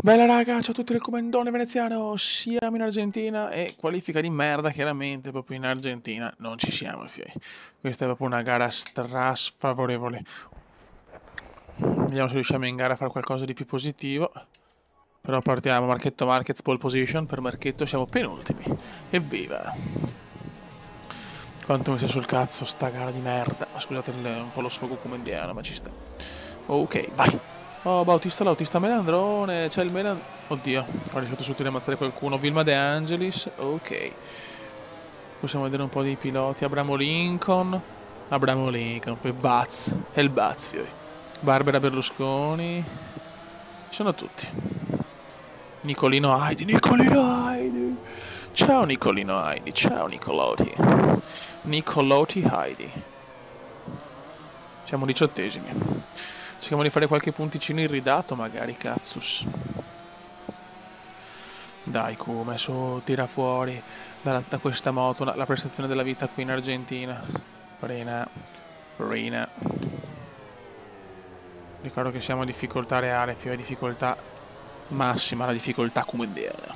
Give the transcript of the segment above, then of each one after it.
Bella raga, ciao a tutti del comandone veneziano, siamo in Argentina e qualifica di merda chiaramente, proprio in Argentina non ci siamo fioi. Questa è proprio una gara sfavorevole. Vediamo se riusciamo in gara a fare qualcosa di più positivo. Però partiamo, Marchetto Marquez pole position, per Marchetto siamo penultimi. Evviva! Quanto mi sia sul cazzo sta gara di merda. Scusate un po' lo sfogo comendiano, ma ci sta. Ok, vai! Oh, Bautista l'autista Melandrone, c'è il Meland... Oddio, ho riuscito subito a ammazzare qualcuno. Vilma De Angelis, ok. Possiamo vedere un po' dei piloti. Abramo Lincoln, poi Baz, è il Baz, fioi. Barbara Berlusconi, ci sono tutti. Nicolino Heidi. Ciao Nicolino Heidi, ciao Nicolotti. Nicolotti Heidi. Siamo 18esimi. Cerchiamo di fare qualche punticino irridato magari, cazzus. Dai come, su, tira fuori da questa moto la prestazione della vita qui in Argentina. Rina. Ricordo che siamo a difficoltà reale, fino a difficoltà massima, la difficoltà comediana.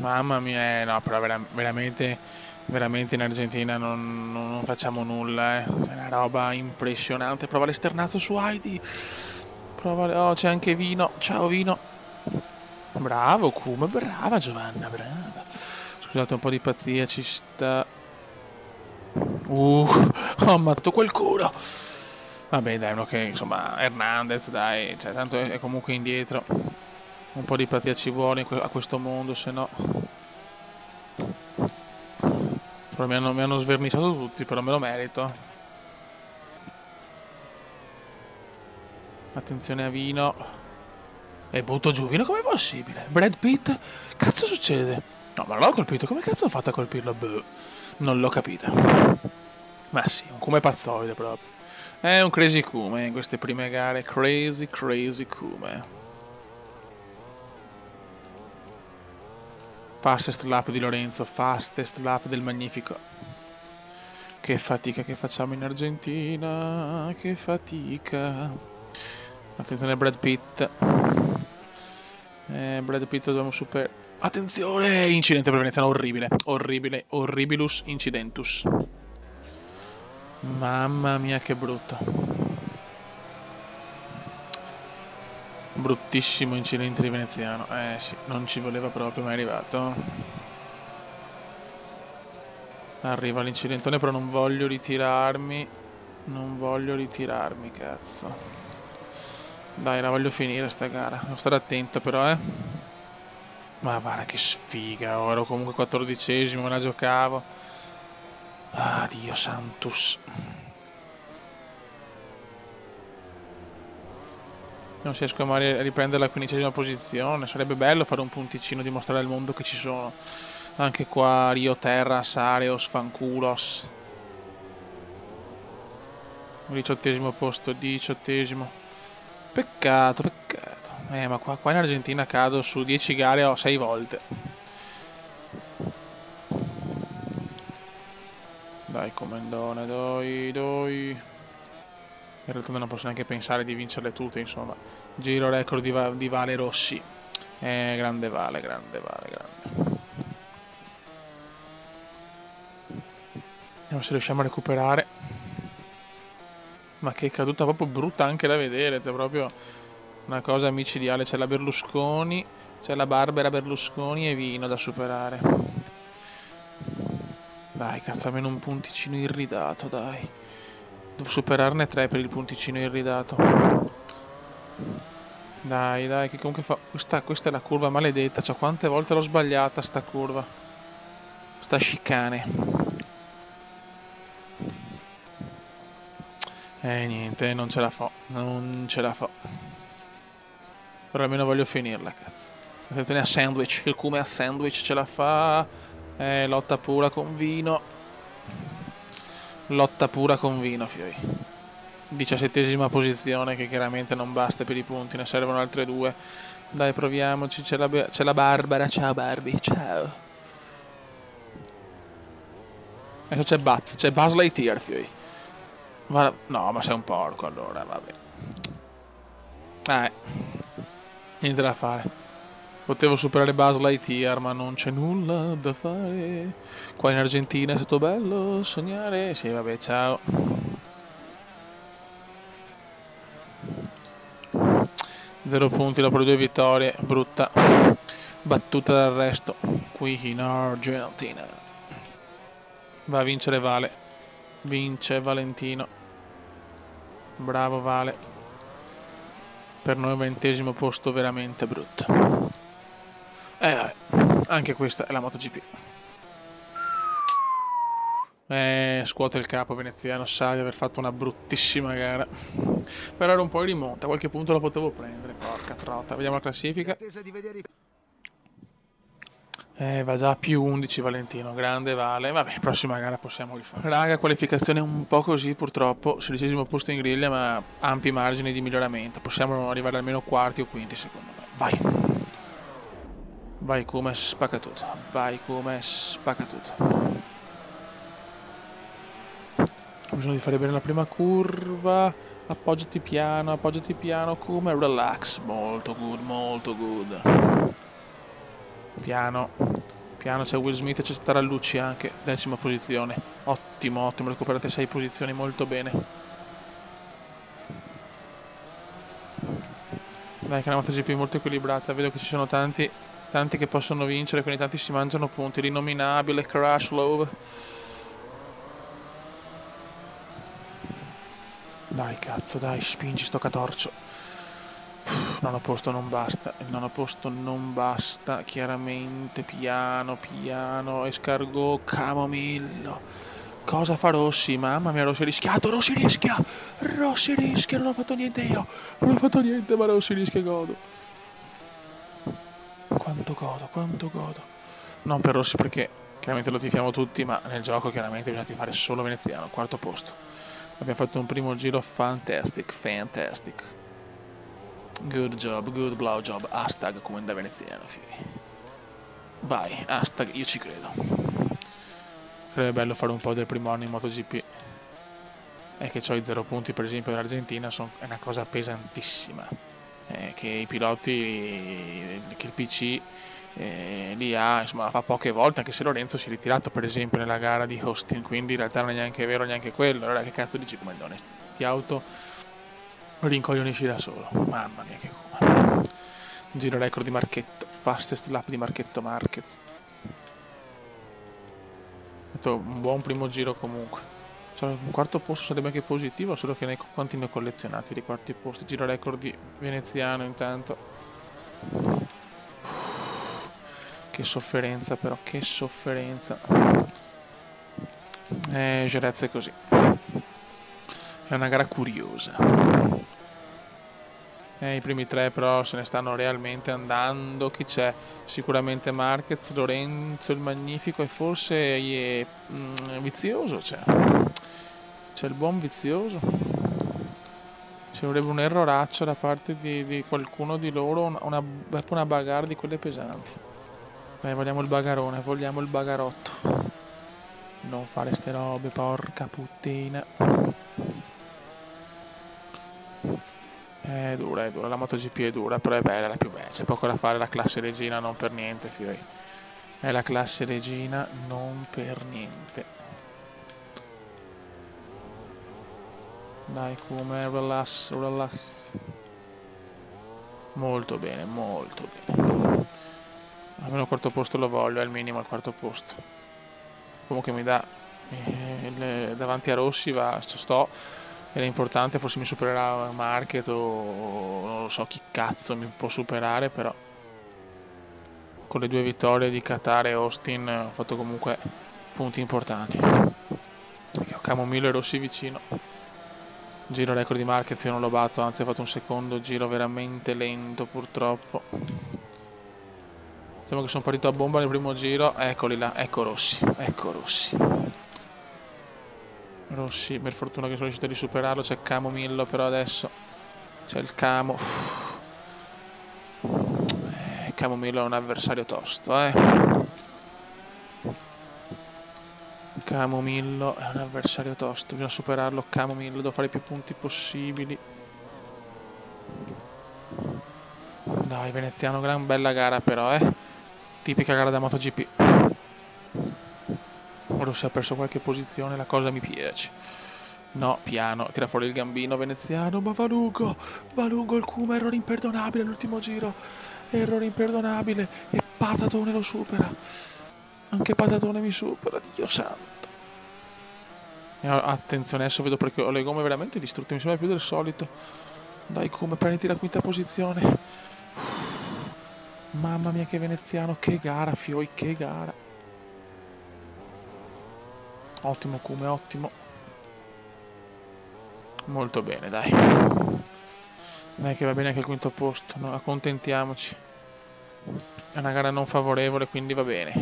Mamma mia, no, però veramente in Argentina non facciamo nulla, È una roba impressionante. Prova l'esternazzo su Heidi. Oh, c'è anche Vino. Ciao Vino. Bravo Kuma, brava Giovanna, brava. Scusate, un po' di pazzia, ci sta. Ho ammazzato qualcuno. Vabbè, dai, uno che, insomma, Hernandez, dai, cioè, tanto è comunque indietro. Un po' di pazzia ci vuole a questo mondo, se no. Però mi hanno sverniciato tutti, però me lo merito. Attenzione a Vino. E butto giù Vino, com'è possibile? Brad Pitt? Cazzo succede? No, ma non l'ho colpito, come cazzo ho fatto a colpirlo? Boh, non l'ho capita. Ma sì, un come pazzoide proprio. È un crazy come in queste prime gare, crazy come. Fastest lap di Lorenzo, fastest lap del Magnifico. Che fatica che facciamo in Argentina, che fatica. Attenzione Brad Pitt. Brad Pitt dobbiamo super... Attenzione! Incidente per Veneziano, orribile. Horribilus incidentus. Mamma mia che brutto. Bruttissimo incidente di Veneziano. Sì, non ci voleva proprio, ma è arrivato. Arriva l'incidentone, però non voglio ritirarmi. Cazzo. Dai, la voglio finire sta gara. Devo stare attento però, Ma guarda che sfiga, ero comunque 14esimo, me la giocavo. Ah, Dio santus. Non riesco mai a riprendere la 15esima posizione. Sarebbe bello fare un punticino, dimostrare al mondo che ci sono. Anche qua Rio Terra, Sareos, Fanculos. 18esimo posto, 18esimo. Peccato. Ma qua in Argentina cado su 10 gare ho 6 volte. Dai comandone, dai. In realtà non posso neanche pensare di vincerle tutte, insomma. Giro record di Vale Rossi. Grande Vale. Vediamo se riusciamo a recuperare. Ma che caduta proprio brutta anche da vedere, cioè proprio una cosa micidiale. C'è la Berlusconi, c'è la Barbara Berlusconi e Vino da superare. Dai, cazzo, almeno un punticino irridato, dai. Devo superarne 3 per il punticino irridato. Dai, che comunque fa... Questa è la curva maledetta, cioè quante volte l'ho sbagliata sta curva. Sta chicane. Niente, non ce la fa. Però almeno voglio finirla, cazzo. Attenzione a Sandwich, il come a Sandwich ce la fa. Lotta pura con Vino. Fioi. 17esima posizione, che chiaramente non basta per i punti, ne servono altre 2. Dai, proviamoci, c'è la Barbara. Ciao Barbie, ciao. Adesso c'è Buzz Lightyear, fioi. No, ma sei un porco allora, vabbè. Eh, niente da fare. Potevo superare Buzz Lightyear, ma non c'è nulla da fare. Qua in Argentina è stato bello sognare. Sì, vabbè, ciao. 0 punti dopo le 2 vittorie. Brutta. Battuta d'arresto. Qui in Argentina. Va a vincere Vale. Vince Valentino. Bravo Vale. Per noi 20° posto veramente brutto. Vabbè, anche questa è la MotoGP. Scuote il capo veneziano, sa di aver fatto una bruttissima gara. Però era un po' in rimonta, a qualche punto lo potevo prendere, porca trota. Vediamo la classifica. Va già a più 11 Valentino, grande Vale. Vabbè, prossima gara possiamo rifare. Raga, qualificazione un po' così purtroppo. 16° posto in griglia, ma ampi margini di miglioramento. Possiamo arrivare almeno quarti o quinti secondo me. Vai. Vai come spacca tutto. Vai come spacca tutto. Ho bisogno di fare bene la prima curva. Appoggiati piano come relax. Molto good, molto good. Piano, piano, c'è Will Smith e c'è Tarallucci anche, 10ª posizione. Ottimo, ottimo, recuperate 6 posizioni, molto bene. Dai, che è una MotoGP molto equilibrata, vedo che ci sono tanti che possono vincere, quindi tanti si mangiano punti. L'innominabile Crash Love. Dai cazzo, dai, spingi sto catorcio. Il nono posto non basta, il nono posto non basta, chiaramente, piano, piano, escargot, camomillo. Cosa fa Rossi? Mamma mia, Rossi ha rischiato, Rossi rischia, non ho fatto niente io, non ho fatto niente, ma Rossi rischia e godo. Quanto godo. Non per Rossi perché chiaramente lo tifiamo tutti, ma nel gioco chiaramente bisogna tifare solo veneziano, 4° posto. Abbiamo fatto un primo giro fantastic. Good job, good blow job. Hashtag come da veneziano, figli. Vai, hashtag, io ci credo. Sarebbe bello fare un po' del primo anno in MotoGP. È che ho i 0 punti, per esempio, dell'Argentina, è una cosa pesantissima. Che i piloti, che il PC li ha, insomma, fa poche volte, anche se Lorenzo si è ritirato, per esempio, nella gara di Austin, quindi in realtà non è neanche vero neanche quello. Allora che cazzo dici come donne? Sti auto rincoglionisci da solo. Mamma mia che come. Giro record di Marchetto, fastest lap di Marchetto Marquez. Un buon primo giro comunque. Cioè, un 4° posto sarebbe anche positivo, solo che quanti ne ho collezionati di 4º posti. Giro record di veneziano intanto. Che sofferenza però, che sofferenza. Jerez è così. È una gara curiosa. I primi 3 però se ne stanno realmente andando. Chi c'è? Sicuramente Marquez, Lorenzo il Magnifico e forse Vizioso c'è. C'è il buon Vizioso. Ci vorrebbe un erroraccio da parte di qualcuno di loro, una bagarre di quelle pesanti. Dai, vogliamo il bagarone, vogliamo il bagarotto. Non fare ste robe, porca puttina. È dura, la MotoGP è dura, però è bella, la più bella. C'è poco da fare, la classe regina non per niente, fioi. È la classe regina non per niente. Dai, come relax. Molto bene, molto bene. Almeno il 4° posto lo voglio, è il minimo il 4° posto. Comunque mi dà davanti a Rossi sto. Era importante, forse mi supererà Market o non lo so chi cazzo mi può superare, però con le 2 vittorie di Qatar e Austin ho fatto comunque punti importanti. Perché ho Camomillo e Rossi vicino. Giro record di Marquez io non lo batto, anzi ho fatto un secondo giro veramente lento purtroppo. Sembra che sono partito a bomba nel primo giro, eccoli là, ecco Rossi. Rossi, per fortuna che sono riuscito a superarlo, c'è Camomillo però adesso, c'è il Camo. Camomillo è un avversario tosto, Camomillo è un avversario tosto, bisogna superarlo Camomillo, devo fare più punti possibili. Vai Veneziano, gran bella gara però, tipica gara da MotoGP. Ora si è perso qualche posizione, la cosa mi piace. No, piano, tira fuori il gambino Veneziano, ma va lungo il Kuma, errore imperdonabile all'ultimo giro. Errore imperdonabile e Patatone lo supera. Anche Patatone mi supera, Dio santo. E attenzione, adesso vedo perché ho le gomme veramente distrutte, mi sembra più del solito. Dai Kuma, prenditi la quinta posizione. Mamma mia che Veneziano, che gara, Fioi, che gara. Ottimo Kuma, ottimo. Molto bene, dai. Dai che va bene anche il quinto posto, no? Accontentiamoci. È una gara non favorevole, quindi va bene.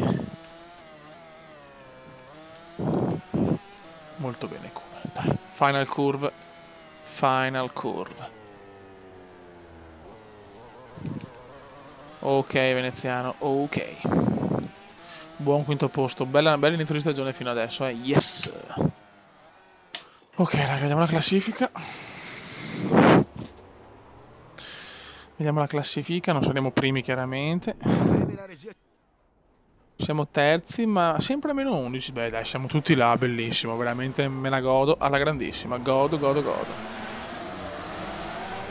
Molto bene Kuma, dai. Final curve. Final curve. Ok Veneziano, ok. Buon quinto posto, bella inizio di stagione fino adesso, yes. Ok raga, vediamo la classifica. Vediamo la classifica, non saremo primi chiaramente. Siamo terzi, ma sempre a meno 11. Beh dai, siamo tutti là, bellissimo, veramente me la godo alla grandissima. Godo.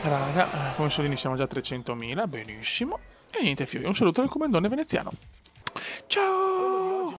Raga, come solini siamo già a 300.000, benissimo. E niente, Fiori, un saluto dal comandone veneziano. Ciao!